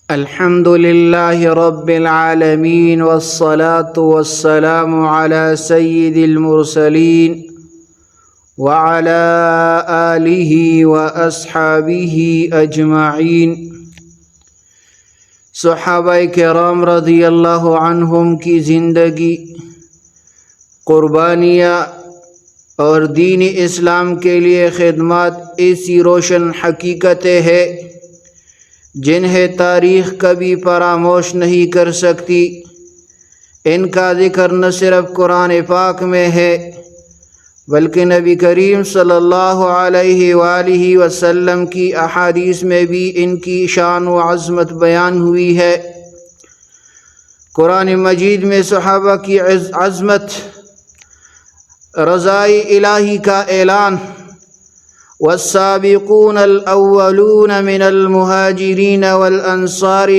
الحمد لله رب العالمين والصلاة والسلام على سيد المرسلين وعلى آله وأصحابه أجمعين۔ صحابہ کرام رضی اللہ عنہم کی زندگی، قربانیاں اور دین اسلام کے لیے خدمات ایسی روشن حقیقتیں ہیں جنہیں تاریخ کبھی فراموش نہیں کر سکتی۔ ان کا ذکر نہ صرف قرآن پاک میں ہے بلکہ نبی کریم صلی اللہ علیہ وآلہ وسلم کی احادیث میں بھی ان کی شان و عظمت بیان ہوئی ہے۔ قرآن مجید میں صحابہ کی عظمت، رضائے الہی کا اعلان، والسابقون الاولون من المہاجرین والانصار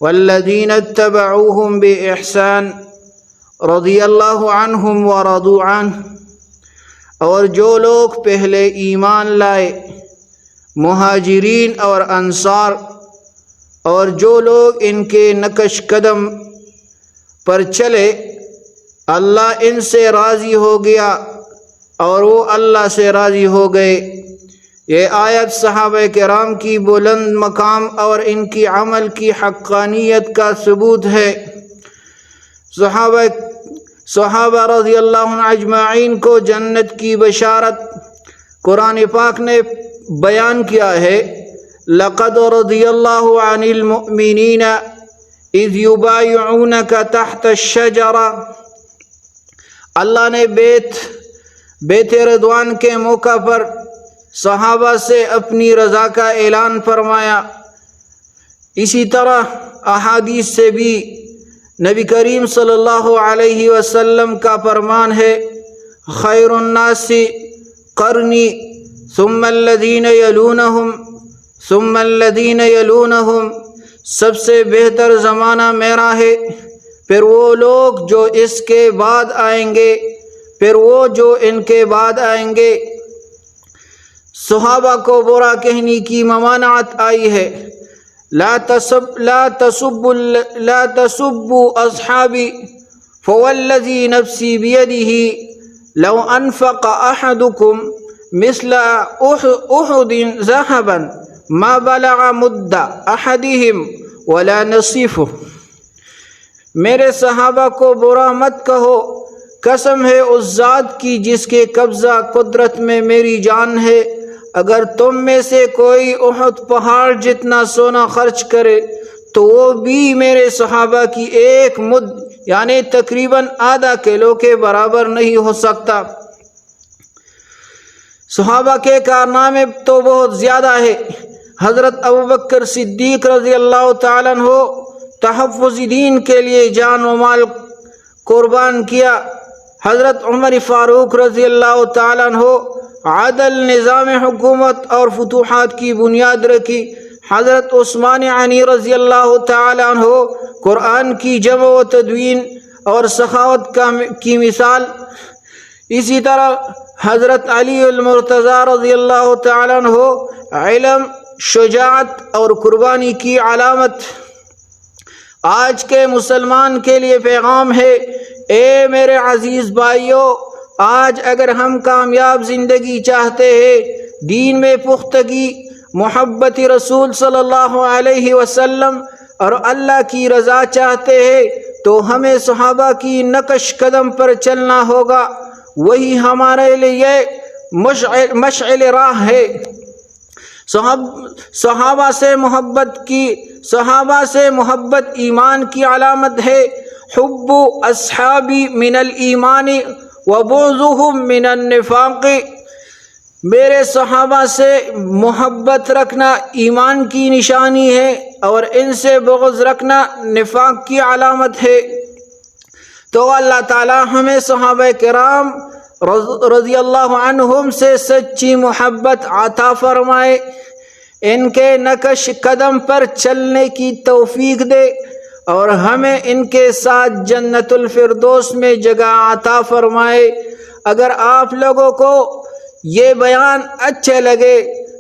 والذین اتبعوهم بإحسان رضی اللہ عنہم ورضوا عنہ، اور جو لوگ پہلے ایمان لائے، مہاجرین اور انصار، اور جو لوگ ان کے نقش قدم پر چلے، اللہ ان سے راضی ہو گیا اور وہ اللہ سے راضی ہو گئے۔ یہ آیت صحابہ کرام کی بلند مقام اور ان کی عمل کی حقانیت کا ثبوت ہے۔ صحابہ رضی اللہ عنہ اجمعین کو جنت کی بشارت قرآن پاک نے بیان کیا ہے۔ لقد رضی اللہ عن المؤمنین اذ یبایعونک تحت الشجرہ، اللہ نے بیت رضوان کے موقع پر صحابہ سے اپنی رضا کا اعلان فرمایا۔ اسی طرح احادیث سے بھی نبی کریم صلی اللہ علیہ وسلم کا فرمان ہے، خیر الناس قرنی ثم الذین یلونہم ثم الذین یلونہم، سب سے بہتر زمانہ میرا ہے، پھر وہ لوگ جو اس کے بعد آئیں گے، پھر وہ جو ان کے بعد آئیں گے۔ صحابہ کو برا کہنے کی ممانعت آئی ہے۔ لا تسبوا اصحابی فوالذی نفسی بیدہ لو انفق احدکم مثل احد ذہبا ما بلغ مد احدہم ولا نصیفہ، میرے صحابہ کو برا مت کہو، قسم ہے اس ذات کی جس کے قبضہ قدرت میں میری جان ہے، اگر تم میں سے کوئی احد پہاڑ جتنا سونا خرچ کرے تو وہ بھی میرے صحابہ کی ایک مد یعنی تقریباً آدھا کلو کے برابر نہیں ہو سکتا۔ صحابہ کے کارنامے تو بہت زیادہ ہے۔ حضرت ابوبکر صدیق رضی اللہ تعالیٰ عنہ تحفظ دین کے لیے جان و مال قربان کیا۔ حضرت عمر فاروق رضی اللہ تعالیٰ عنہ عدل، نظام حکومت اور فتوحات کی بنیاد رکھی۔ حضرت عثمان غنی رضی اللہ تعالیٰ عنہ قرآن کی جمع و تدوین اور سخاوت کی مثال۔ اسی طرح حضرت علی المرتضیٰ رضی اللہ تعالیٰ عنہ علم، شجاعت اور قربانی کی علامت۔ آج کے مسلمان کے لیے پیغام ہے، اے میرے عزیز بھائیو، آج اگر ہم کامیاب زندگی چاہتے ہیں، دین میں پختگی، محبت رسول صلی اللہ علیہ وسلم اور اللہ کی رضا چاہتے ہیں تو ہمیں صحابہ کی نقش قدم پر چلنا ہوگا، وہی ہمارے لیے مشعل راہ ہے۔ صحابہ سے محبت ایمان کی علامت ہے۔ حب اصحابی من الایمان وبغضهم من النفاق، میرے صحابہ سے محبت رکھنا ایمان کی نشانی ہے اور ان سے بغض رکھنا نفاق کی علامت ہے۔ تو اللہ تعالی ہمیں صحابہ کرام رضی اللہ عنہم سے سچی محبت عطا فرمائے، ان کے نقش قدم پر چلنے کی توفیق دے اور ہمیں ان کے ساتھ جنت الفردوس میں جگہ عطا فرمائے۔ اگر آپ لوگوں کو یہ بیان اچھے لگے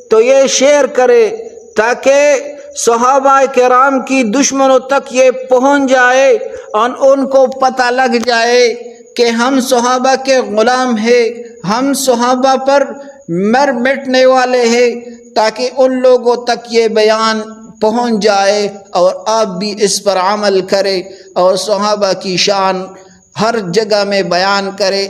تو یہ شیئر کرے تاکہ صحابہ کرام کی دشمنوں تک یہ پہنچ جائے اور ان کو پتہ لگ جائے کہ ہم صحابہ کے غلام ہیں، ہم صحابہ پر مر مٹنے والے ہیں، تاکہ ان لوگوں تک یہ بیان پہنچ جائے اور آپ بھی اس پر عمل کرے اور صحابہ کی شان ہر جگہ میں بیان کرے